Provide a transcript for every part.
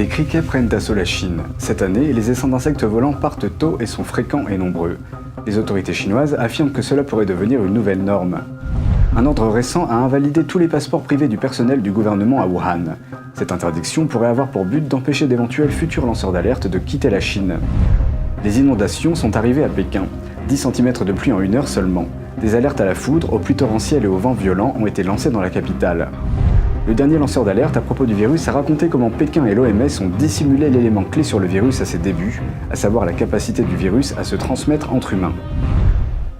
Des criquets prennent d'assaut la Chine. Cette année, les essaims d'insectes volants partent tôt et sont fréquents et nombreux. Les autorités chinoises affirment que cela pourrait devenir une nouvelle norme. Un ordre récent a invalidé tous les passeports privés du personnel du gouvernement à Wuhan. Cette interdiction pourrait avoir pour but d'empêcher d'éventuels futurs lanceurs d'alerte de quitter la Chine. Les inondations sont arrivées à Pékin. 10 cm de pluie en 1 heure seulement. Des alertes à la foudre, aux pluies torrentielles et aux vents violents ont été lancées dans la capitale. Le dernier lanceur d'alerte à propos du virus a raconté comment Pékin et l'OMS ont dissimulé l'élément clé sur le virus à ses débuts, à savoir la capacité du virus à se transmettre entre humains.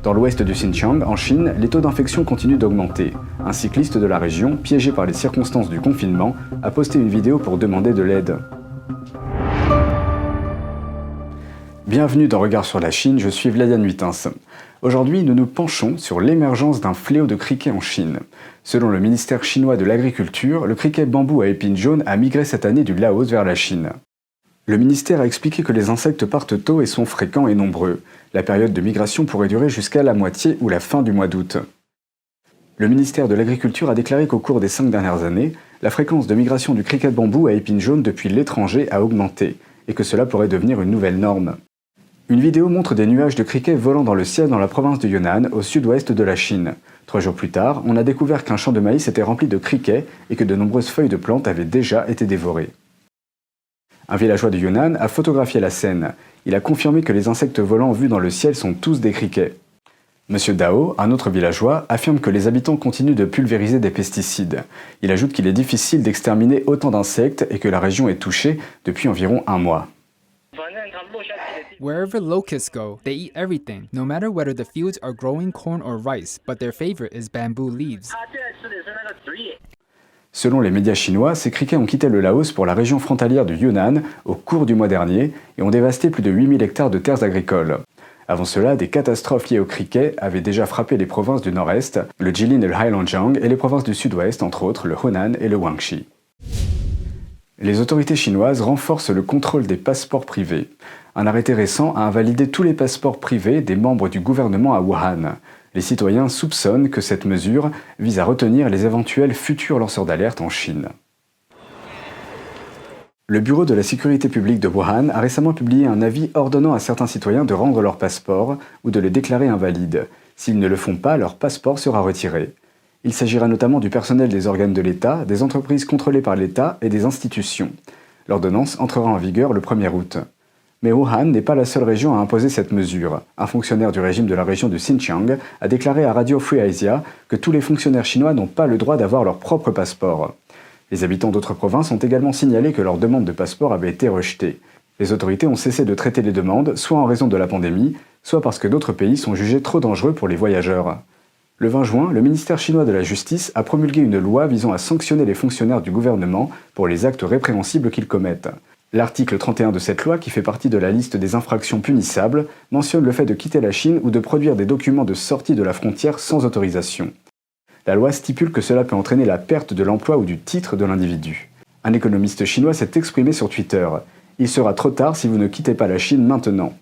Dans l'ouest du Xinjiang, en Chine, les taux d'infection continuent d'augmenter. Un cycliste de la région, piégé par les circonstances du confinement, a posté une vidéo pour demander de l'aide. Bienvenue dans Regard sur la Chine, je suis Vladian Huitens. Aujourd'hui, nous nous penchons sur l'émergence d'un fléau de criquets en Chine. Selon le ministère chinois de l'Agriculture, le criquet bambou à épines jaunes a migré cette année du Laos vers la Chine. Le ministère a expliqué que les insectes partent tôt et sont fréquents et nombreux. La période de migration pourrait durer jusqu'à la moitié ou la fin du mois d'août. Le ministère de l'Agriculture a déclaré qu'au cours des 5 dernières années, la fréquence de migration du criquet bambou à épines jaunes depuis l'étranger a augmenté, et que cela pourrait devenir une nouvelle norme. Une vidéo montre des nuages de criquets volant dans le ciel dans la province de Yunnan, au sud-ouest de la Chine. 3 jours plus tard, on a découvert qu'un champ de maïs était rempli de criquets et que de nombreuses feuilles de plantes avaient déjà été dévorées. Un villageois de Yunnan a photographié la scène. Il a confirmé que les insectes volants vus dans le ciel sont tous des criquets. Monsieur Dao, un autre villageois, affirme que les habitants continuent de pulvériser des pesticides. Il ajoute qu'il est difficile d'exterminer autant d'insectes et que la région est touchée depuis environ 1 mois. Wherever locusts go, they eat everything, no matter whether the fields are growing corn or rice, but their favorite is bamboo leaves. Selon les médias chinois, ces criquets ont quitté le Laos pour la région frontalière du Yunnan au cours du mois dernier et ont dévasté plus de 8000 hectares de terres agricoles. Avant cela, des catastrophes liées aux criquets avaient déjà frappé les provinces du nord-est, le Jilin et le Heilongjiang, et les provinces du sud-ouest, entre autres le Hunan et le Guangxi. Les autorités chinoises renforcent le contrôle des passeports privés. Un arrêté récent a invalidé tous les passeports privés des membres du gouvernement à Wuhan. Les citoyens soupçonnent que cette mesure vise à retenir les éventuels futurs lanceurs d'alerte en Chine. Le Bureau de la sécurité publique de Wuhan a récemment publié un avis ordonnant à certains citoyens de rendre leur passeport ou de les déclarer invalides. S'ils ne le font pas, leur passeport sera retiré. Il s'agira notamment du personnel des organes de l'État, des entreprises contrôlées par l'État et des institutions. L'ordonnance entrera en vigueur le 1er août. Mais Wuhan n'est pas la seule région à imposer cette mesure. Un fonctionnaire du régime de la région du Xinjiang a déclaré à Radio Free Asia que tous les fonctionnaires chinois n'ont pas le droit d'avoir leur propre passeport. Les habitants d'autres provinces ont également signalé que leur demande de passeport avait été rejetée. Les autorités ont cessé de traiter les demandes, soit en raison de la pandémie, soit parce que d'autres pays sont jugés trop dangereux pour les voyageurs. Le 20 juin, le ministère chinois de la Justice a promulgué une loi visant à sanctionner les fonctionnaires du gouvernement pour les actes répréhensibles qu'ils commettent. L'article 31 de cette loi, qui fait partie de la liste des infractions punissables, mentionne le fait de quitter la Chine ou de produire des documents de sortie de la frontière sans autorisation. La loi stipule que cela peut entraîner la perte de l'emploi ou du titre de l'individu. Un économiste chinois s'est exprimé sur Twitter. « Il sera trop tard si vous ne quittez pas la Chine maintenant ».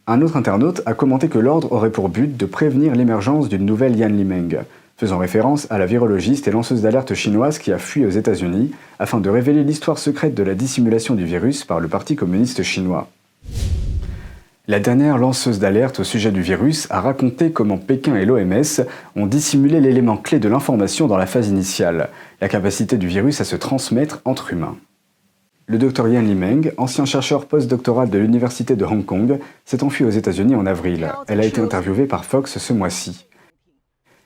Un autre internaute a commenté que l'ordre aurait pour but de prévenir l'émergence d'une nouvelle Yan Limeng, faisant référence à la virologiste et lanceuse d'alerte chinoise qui a fui aux États-Unis afin de révéler l'histoire secrète de la dissimulation du virus par le Parti communiste chinois. La dernière lanceuse d'alerte au sujet du virus a raconté comment Pékin et l'OMS ont dissimulé l'élément clé de l'information dans la phase initiale, la capacité du virus à se transmettre entre humains. Le Dr Yan Limeng, ancien chercheur postdoctoral de l'Université de Hong Kong, s'est enfui aux États-Unis en avril. Elle a été interviewée par Fox ce mois-ci.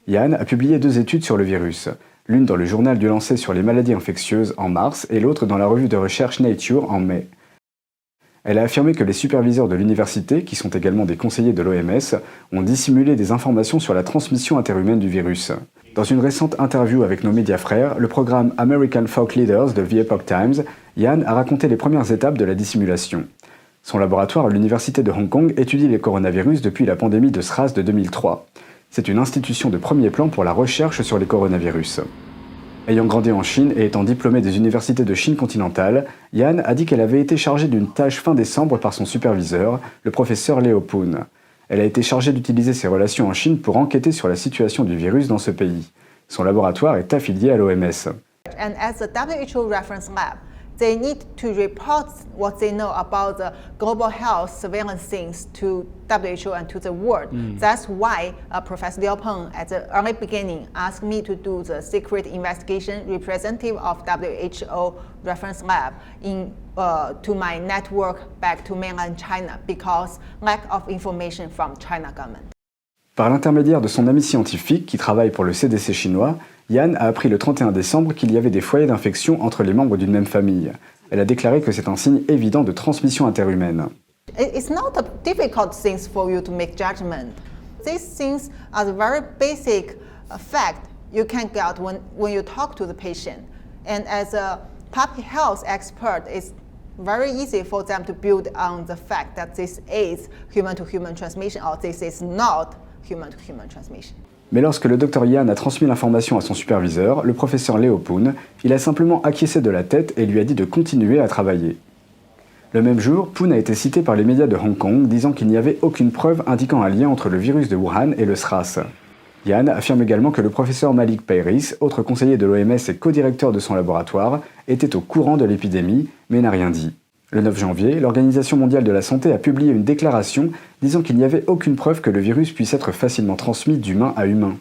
Yan a publié 2 études sur le virus, l'une dans le journal du Lancet sur les maladies infectieuses en mars et l'autre dans la revue de recherche Nature en mai. Elle a affirmé que les superviseurs de l'université, qui sont également des conseillers de l'OMS, ont dissimulé des informations sur la transmission interhumaine du virus. Dans une récente interview avec nos médias frères, le programme American Folk Leaders de The Epoch Times, Yan a raconté les premières étapes de la dissimulation. Son laboratoire à l'université de Hong Kong étudie les coronavirus depuis la pandémie de SRAS de 2003. C'est une institution de premier plan pour la recherche sur les coronavirus. Ayant grandi en Chine et étant diplômée des universités de Chine continentale, Yan a dit qu'elle avait été chargée d'une tâche fin décembre par son superviseur, le professeur Leo Poon. Elle a été chargée d'utiliser ses relations en Chine pour enquêter sur la situation du virus dans ce pays. Son laboratoire est affilié à l'OMS. And as a WHO reference lab, they need to report what they know about the global health surveillance things to WHO and to the world. That's why Professor Liao Peng at the early beginning asked me to do the secret investigation representative of WHO reference lab to my network back to mainland China because lack of information from China government. Par l'intermédiaire de son ami scientifique qui travaille pour le CDC chinois, Yan a appris le 31 décembre qu'il y avait des foyers d'infection entre les membres d'une même famille. Elle a déclaré que c'est un signe évident de transmission interhumaine. It's not a difficult thing for you to make judgment. These things are the very basic fact you can get when you talk to the patient. And as a public health expert, it's very easy for them to build on the fact that this is human-to-human transmission or this is not human-to-human transmission. Mais lorsque le Dr Yan a transmis l'information à son superviseur, le professeur Liao Peng, il a simplement acquiescé de la tête et lui a dit de continuer à travailler. Le même jour, Peng a été cité par les médias de Hong Kong disant qu'il n'y avait aucune preuve indiquant un lien entre le virus de Wuhan et le SRAS. Yan affirme également que le professeur Malik Peiris, autre conseiller de l'OMS et co-directeur de son laboratoire, était au courant de l'épidémie, mais n'a rien dit. Le 9 janvier, l'Organisation mondiale de la santé a publié une déclaration disant qu'il n'y avait aucune preuve que le virus puisse être facilement transmis d'humain à humain.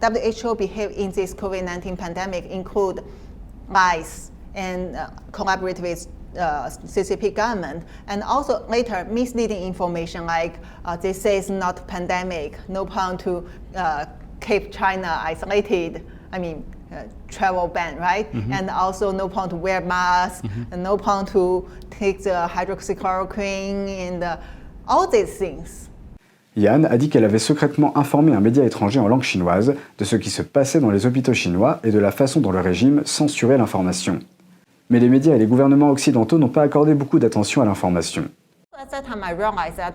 WHO behavior in this COVID-19 pandemic include lies and collaborate with CCP government, and also later misleading information like they say it's not pandemic, no point to keep China isolated. Travel ban, right? And also no point to wear masks, and no point to take the hydroxychloroquine and all these things. Yan a dit qu'elle avait secrètement informé un média étranger en langue chinoise de ce qui se passait dans les hôpitaux chinois et de la façon dont le régime censurait l'information. Mais les médias et les gouvernements occidentaux n'ont pas accordé beaucoup d'attention à l'information. At that time, I realized that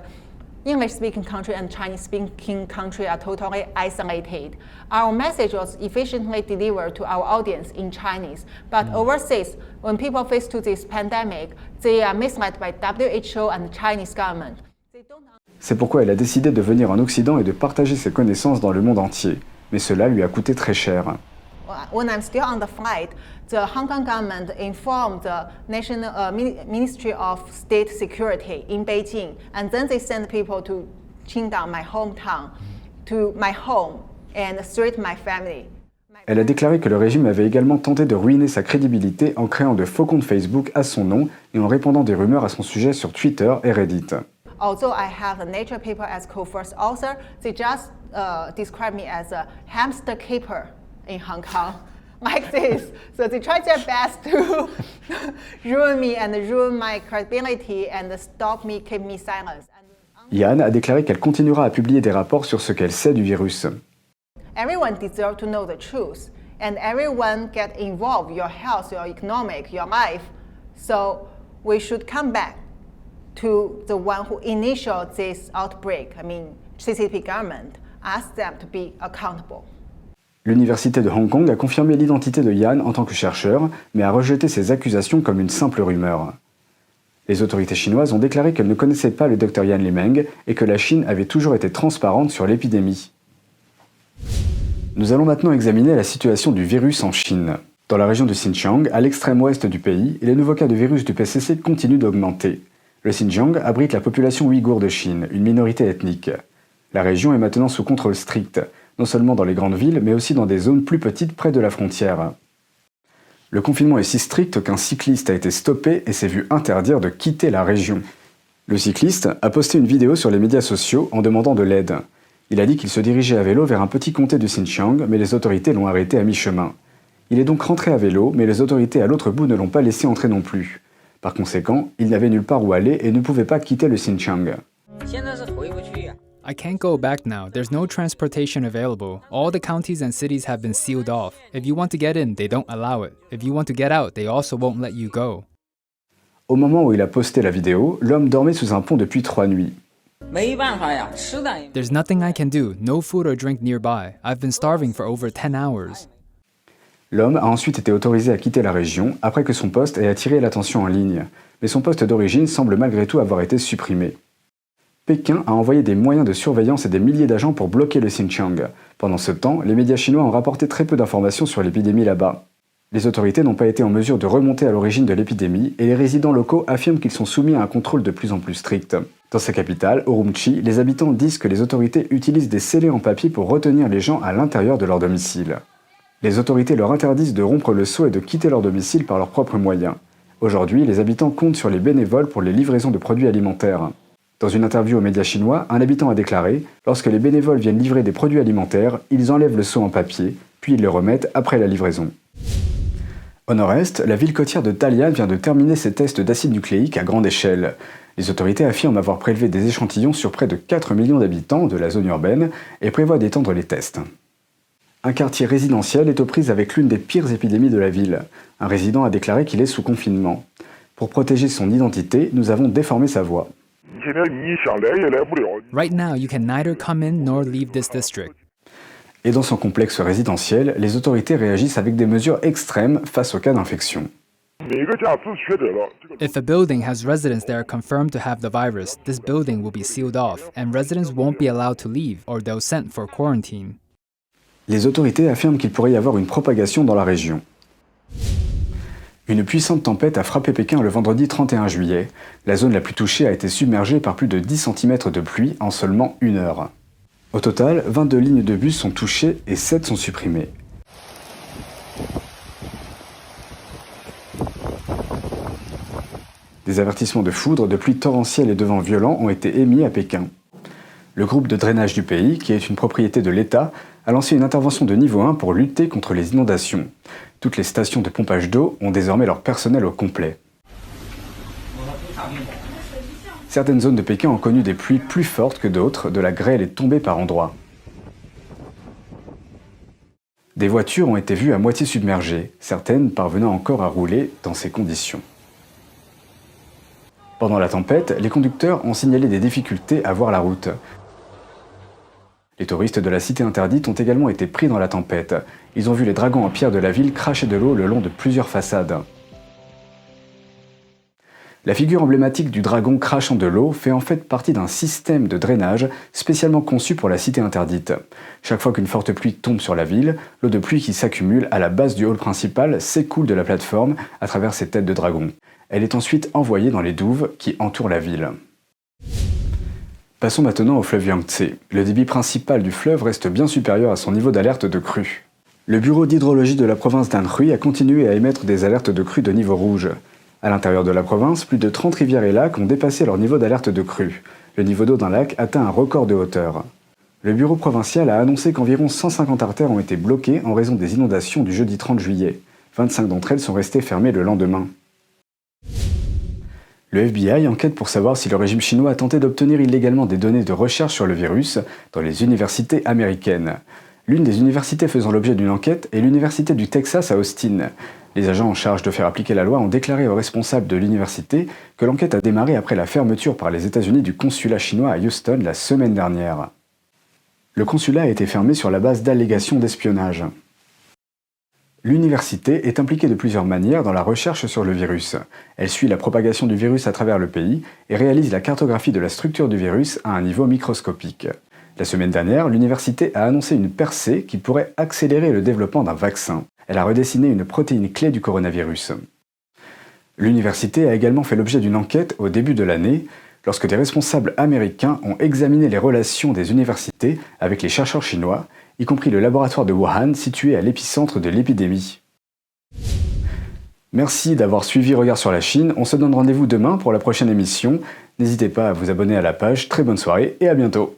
English-speaking country and Chinese-speaking country are totally isolated. Our message was efficiently delivered to our audience in Chinese, but overseas, when people face to this pandemic, they are misled by WHO and the Chinese government. C'est pourquoi elle a décidé de venir en Occident et de partager ses connaissances dans le monde entier. Mais cela lui a coûté très cher. When I'm still on the flight, the Hong Kong government informed the National Ministry of State Security in Beijing, and then they sent people to Qingdao, my hometown, to my home and straight my family. Elle a déclaré que le régime avait également tenté de ruiner sa crédibilité en créant de faux comptes Facebook à son nom et en répandant des rumeurs à son sujet sur Twitter et Reddit. Although I have a Nature paper as co-first author, they just describe me as a hamster keeper in Hong Kong, like this. So they try their best to ruin me and ruin my credibility and stop me, keep me silent. Yan a déclaré qu'elle continuera à publier des rapports sur ce qu'elle sait du virus. Everyone deserves to know the truth, and everyone get involved, your health, your economic, your life. So we should come back to the one who initiated this outbreak, CCP government, ask them to be accountable. L'Université de Hong Kong a confirmé l'identité de Yan en tant que chercheur, mais a rejeté ces accusations comme une simple rumeur. Les autorités chinoises ont déclaré qu'elles ne connaissaient pas le Dr Yan Limeng et que la Chine avait toujours été transparente sur l'épidémie. Nous allons maintenant examiner la situation du virus en Chine. Dans la région du Xinjiang, à l'extrême ouest du pays, les nouveaux cas de virus du PCC continuent d'augmenter. Le Xinjiang abrite la population ouïghour de Chine, une minorité ethnique. La région est maintenant sous contrôle strict, non seulement dans les grandes villes, mais aussi dans des zones plus petites près de la frontière. Le confinement est si strict qu'un cycliste a été stoppé et s'est vu interdire de quitter la région. Le cycliste a posté une vidéo sur les médias sociaux en demandant de l'aide. Il a dit qu'il se dirigeait à vélo vers un petit comté du Xinjiang, mais les autorités l'ont arrêté à mi-chemin. Il est donc rentré à vélo, mais les autorités à l'autre bout ne l'ont pas laissé entrer non plus. Par conséquent, il n'avait nulle part où aller et ne pouvait pas quitter le Xinjiang. I can't go back now. There's no transportation available. All the counties and cities have been sealed off. If you want to get in, they don't allow it. If you want to get out, they also won't let you go. Au moment où il a posté la vidéo, l'homme dormait sous un pont depuis 3 nuits. There's nothing I can do. No food or drink nearby. I've been starving for over 10 hours. L'homme a ensuite été autorisé à quitter la région après que son poste ait attiré l'attention en ligne. Mais son poste d'origine semble malgré tout avoir été supprimé. Pékin a envoyé des moyens de surveillance et des milliers d'agents pour bloquer le Xinjiang. Pendant ce temps, les médias chinois ont rapporté très peu d'informations sur l'épidémie là-bas. Les autorités n'ont pas été en mesure de remonter à l'origine de l'épidémie et les résidents locaux affirment qu'ils sont soumis à un contrôle de plus en plus strict. Dans sa capitale, Urumqi, les habitants disent que les autorités utilisent des scellés en papier pour retenir les gens à l'intérieur de leur domicile. Les autorités leur interdisent de rompre le sceau et de quitter leur domicile par leurs propres moyens. Aujourd'hui, les habitants comptent sur les bénévoles pour les livraisons de produits alimentaires. Dans une interview aux médias chinois, un habitant a déclaré « Lorsque les bénévoles viennent livrer des produits alimentaires, ils enlèvent le seau en papier, puis ils le remettent après la livraison. » Au nord-est, la ville côtière de Dalian vient de terminer ses tests d'acide nucléique à grande échelle. Les autorités affirment avoir prélevé des échantillons sur près de 4 millions d'habitants de la zone urbaine et prévoient d'étendre les tests. Un quartier résidentiel est aux prises avec l'une des pires épidémies de la ville. Un résident a déclaré qu'il est sous confinement. Pour protéger son identité, nous avons déformé sa voix. Right now, you can neither come in nor leave this district. Et dans son complexe résidentiel, les autorités réagissent avec des mesures extrêmes face aux cas d'infection. If a building has residents that are confirmed to have the virus, this building will be sealed off, and residents won't be allowed to leave, or they'll sent for quarantine. Les autorités affirment qu'il pourrait y avoir une propagation dans la région. Une puissante tempête a frappé Pékin le vendredi 31 juillet. La zone la plus touchée a été submergée par plus de 10 cm de pluie en seulement 1 heure. Au total, 22 lignes de bus sont touchées et 7 sont supprimées. Des avertissements de foudre, de pluie torrentielle et de vents violents ont été émis à Pékin. Le groupe de drainage du pays, qui est une propriété de l'État, a lancé une intervention de niveau 1 pour lutter contre les inondations. Toutes les stations de pompage d'eau ont désormais leur personnel au complet. Certaines zones de Pékin ont connu des pluies plus fortes que d'autres, de la grêle est tombée par endroits. Des voitures ont été vues à moitié submergées, certaines parvenant encore à rouler dans ces conditions. Pendant la tempête, les conducteurs ont signalé des difficultés à voir la route. Les touristes de la cité interdite ont également été pris dans la tempête. Ils ont vu les dragons en pierre de la ville cracher de l'eau le long de plusieurs façades. La figure emblématique du dragon crachant de l'eau fait en fait partie d'un système de drainage spécialement conçu pour la cité interdite. Chaque fois qu'une forte pluie tombe sur la ville, l'eau de pluie qui s'accumule à la base du hall principal s'écoule de la plateforme à travers ces têtes de dragon. Elle est ensuite envoyée dans les douves qui entourent la ville. Passons maintenant au fleuve Yangtze. Le débit principal du fleuve reste bien supérieur à son niveau d'alerte de crue. Le bureau d'hydrologie de la province d'Anhui a continué à émettre des alertes de crue de niveau rouge. À l'intérieur de la province, plus de 30 rivières et lacs ont dépassé leur niveau d'alerte de crue. Le niveau d'eau d'un lac atteint un record de hauteur. Le bureau provincial a annoncé qu'environ 150 artères ont été bloquées en raison des inondations du jeudi 30 juillet. 25 d'entre elles sont restées fermées le lendemain. Le FBI enquête pour savoir si le régime chinois a tenté d'obtenir illégalement des données de recherche sur le virus dans les universités américaines. L'une des universités faisant l'objet d'une enquête est l'université du Texas à Austin. Les agents en charge de faire appliquer la loi ont déclaré aux responsables de l'université que l'enquête a démarré après la fermeture par les États-Unis du consulat chinois à Houston la semaine dernière. Le consulat a été fermé sur la base d'allégations d'espionnage. L'université est impliquée de plusieurs manières dans la recherche sur le virus. Elle suit la propagation du virus à travers le pays et réalise la cartographie de la structure du virus à un niveau microscopique. La semaine dernière, l'université a annoncé une percée qui pourrait accélérer le développement d'un vaccin. Elle a redessiné une protéine clé du coronavirus. L'université a également fait l'objet d'une enquête au début de l'année, lorsque des responsables américains ont examiné les relations des universités avec les chercheurs chinois, y compris le laboratoire de Wuhan situé à l'épicentre de l'épidémie. Merci d'avoir suivi Regard sur la Chine. On se donne rendez-vous demain pour la prochaine émission. N'hésitez pas à vous abonner à la page. Très bonne soirée et à bientôt.